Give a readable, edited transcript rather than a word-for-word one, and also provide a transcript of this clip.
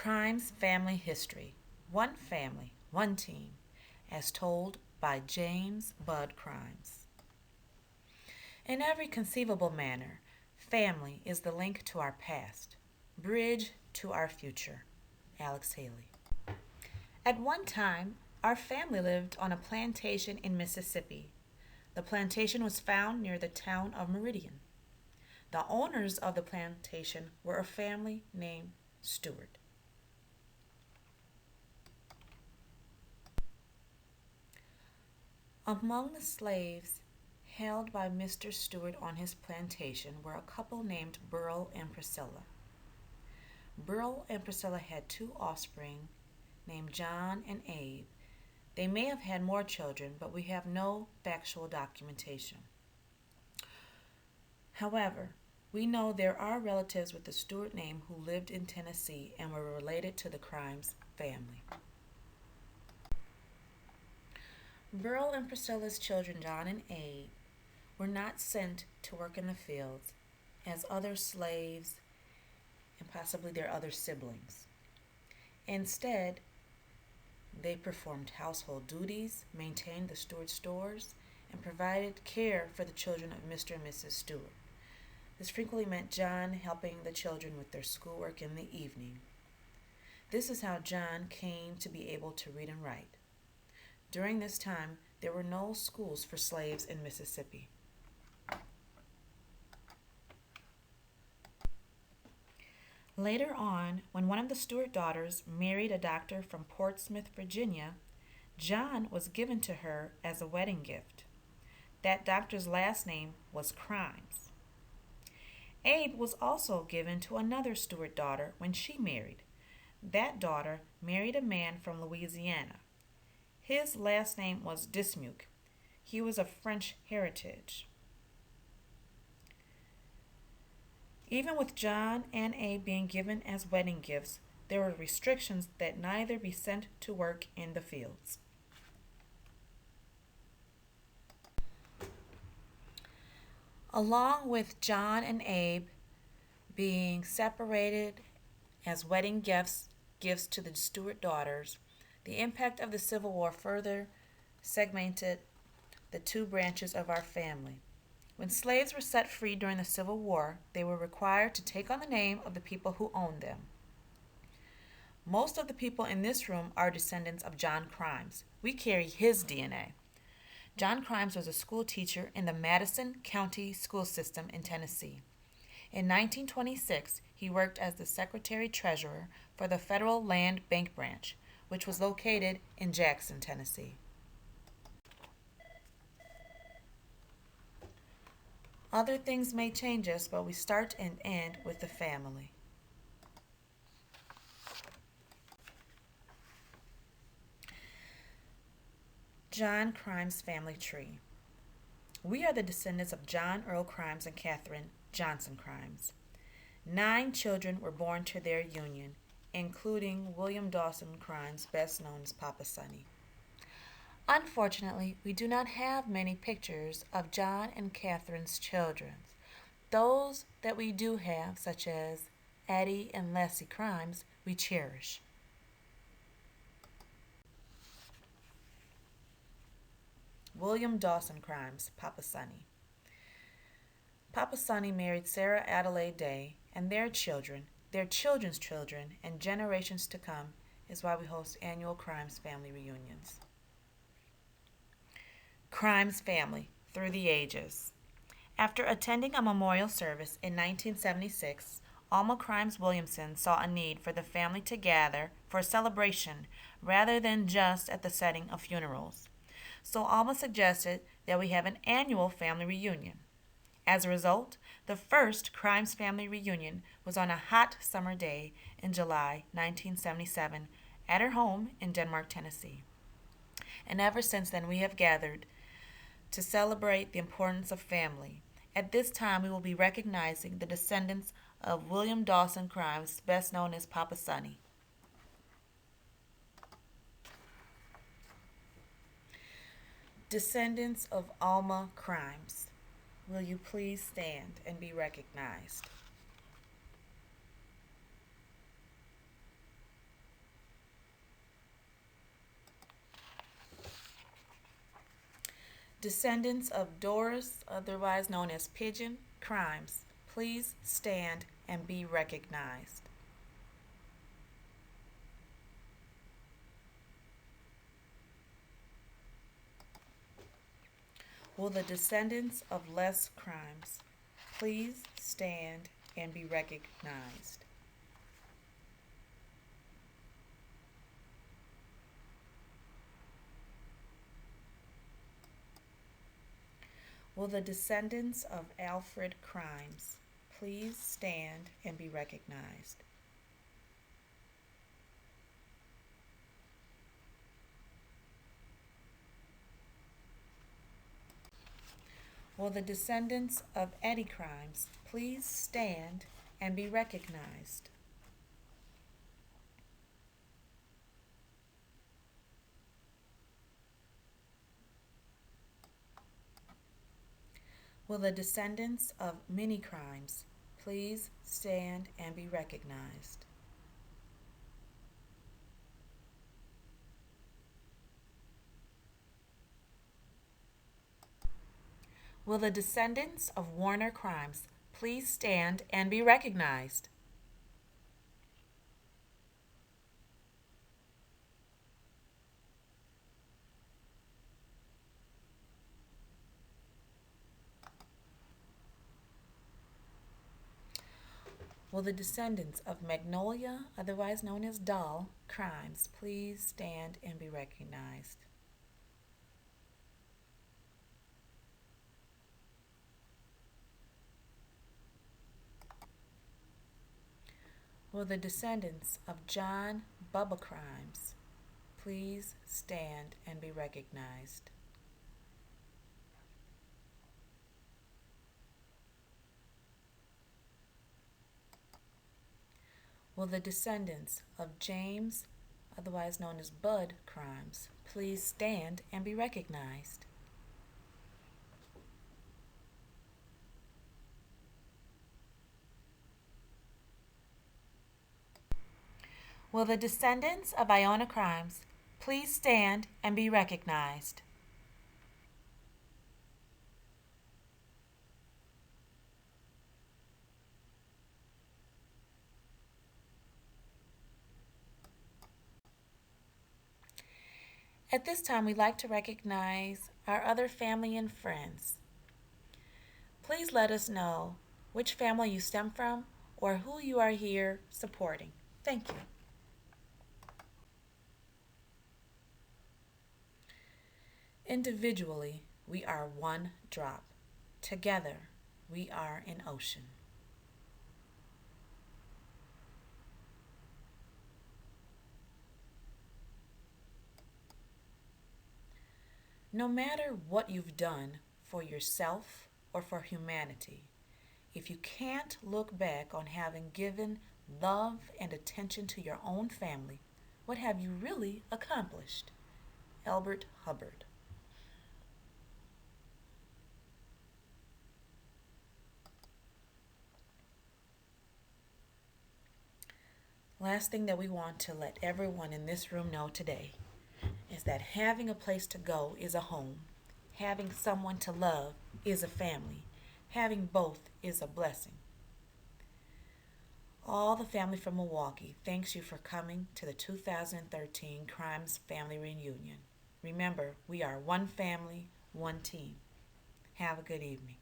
Crymes Family History. One family, one team, as told by James Bud Crymes. In every conceivable manner, family is the link to our past, bridge to our future. Alex Haley. At one time, our family lived on a plantation in Mississippi. The plantation was found near the town of Meridian. The owners of the plantation were a family named Stewart. Among the slaves held by Mr. Stewart on his plantation were a couple named Burl and Priscilla. Burl and Priscilla had two offspring named John and Abe. They may have had more children, but we have no factual documentation. However, we know there are relatives with the Stewart name who lived in Tennessee and were related to the Crymes family. Burl and Priscilla's children, John and Abe, were not sent to work in the fields as other slaves and possibly their other siblings. Instead, they performed household duties, maintained the Stewart stores, and provided care for the children of Mr. and Mrs. Stewart. This frequently meant John helping the children with their schoolwork in the evening. This is how John came to be able to read and write. During this time, there were no schools for slaves in Mississippi. Later on, when one of the Stewart daughters married a doctor from Portsmouth, Virginia, John was given to her as a wedding gift. That doctor's last name was Crymes. Abe was also given to another Stewart daughter when she married. That daughter married a man from Louisiana. His last name was Dismuke. He was of French heritage. Even with John and Abe being given as wedding gifts, there were restrictions that neither be sent to work in the fields. Along with John and Abe being separated as wedding gifts to the Stewart daughters, the impact of the Civil War further segmented the two branches of our family. When slaves were set free during the Civil War, they were required to take on the name of the people who owned them. Most of the people in this room are descendants of John Crymes. We carry his DNA. John Crymes was a school teacher in the Madison County school system in Tennessee. In 1926, he worked as the secretary-treasurer for the Federal Land Bank branch, which was located in Jackson, Tennessee. Other things may change us, but we start and end with the family. John Crymes family tree. We are the descendants of John Earl Crymes and Catherine Johnson Crymes. 9 children were born to their union, including William Dawson Crymes, best known as Papa Sonny. Unfortunately, we do not have many pictures of John and Catherine's children. Those that we do have, such as Addie and Lassie Crymes, we cherish. William Dawson Crymes, Papa Sonny. Papa Sonny married Sarah Adelaide Day, and their children, their children's children, and generations to come is why we host annual Crymes family reunions. Crymes family through the ages. After attending a memorial service in 1976, Alma Crymes Williamson saw a need for the family to gather for a celebration rather than just at the setting of funerals. So Alma suggested that we have an annual family reunion. As a result, the first Crymes family reunion was on a hot summer day in July 1977 at her home in Denmark, Tennessee. And ever since then, we have gathered to celebrate the importance of family. At this time, we will be recognizing the descendants of William Dawson Crymes, best known as Papa Sonny. Descendants of Alma Crymes, will you please stand and be recognized? Descendants of Doris, otherwise known as Pigeon, Crymes, please stand and be recognized. Will the descendants of Les Crymes please stand and be recognized? Will the descendants of Alfred Crymes please stand and be recognized? Will the descendants of Eddie Crymes please stand and be recognized? Will the descendants of Minnie Crymes please stand and be recognized? Will the descendants of Warner Crymes please stand and be recognized? Will the descendants of Magnolia, otherwise known as Doll, Crymes please stand and be recognized? Will the descendants of John Bubba Crymes please stand and be recognized? Will the descendants of James, otherwise known as Bud Crymes, please stand and be recognized? Will the descendants of Iona Crymes please stand and be recognized? At this time, we'd like to recognize our other family and friends. Please let us know which family you stem from or who you are here supporting. Thank you. Individually, we are one drop. Together, we are an ocean. No matter what you've done for yourself or for humanity, if you can't look back on having given love and attention to your own family, what have you really accomplished? Albert Hubbard. Last thing that we want to let everyone in this room know today is that having a place to go is a home. Having someone to love is a family. Having both is a blessing. All the family from Milwaukee thanks you for coming to the 2013 Crymes Family Reunion. Remember, we are one family, one team. Have a good evening.